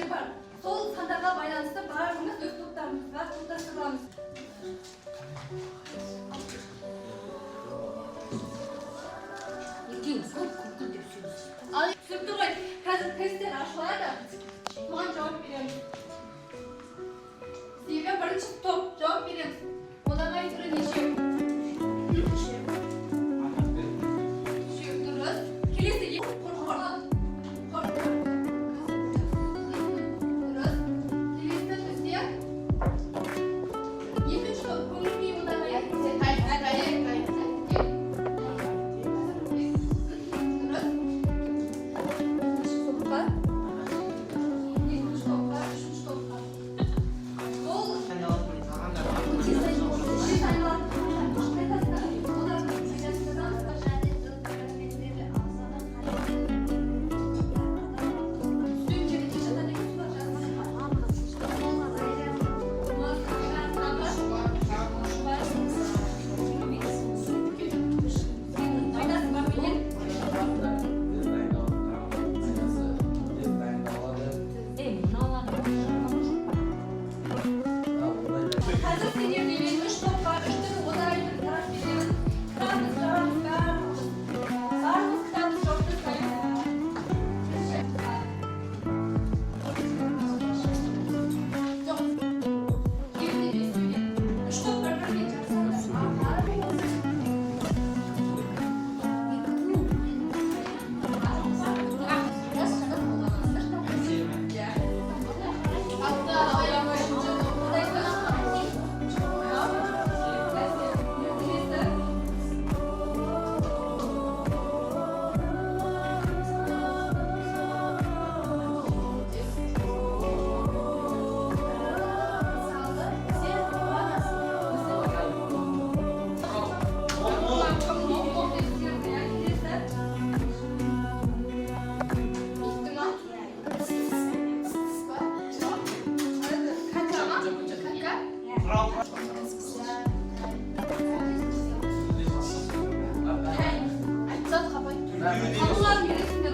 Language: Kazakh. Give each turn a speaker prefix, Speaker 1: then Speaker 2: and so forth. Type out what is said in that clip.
Speaker 1: бар. Сол сандарға байланысты барлығымыз өз топтарымызға топтастырамыз.
Speaker 2: Екеуіңіз көп күлкіл деп сөйлесіз.
Speaker 1: Ал түсінікті ғой, қазір тесттер ашылады. Соған жауап береміз. Себебі бірінші топ жауап береміз. Одан айдыры неше? Дұрыс. Келесі қорқордан. Дұрыс. Келесі бізде екінші топ көңіл күй одан айдыры. Hazır sinirlerin 3 top var. 3 tane oda ayrı taraf veriyoruz. Kitabımız, kitabımız, kitabımız. Sarımız, kitabımız çok da sayın. Yok. Şimdi bir söyleyeyim. 3 top var. Bir geçersiniz. Kapılar gerisinde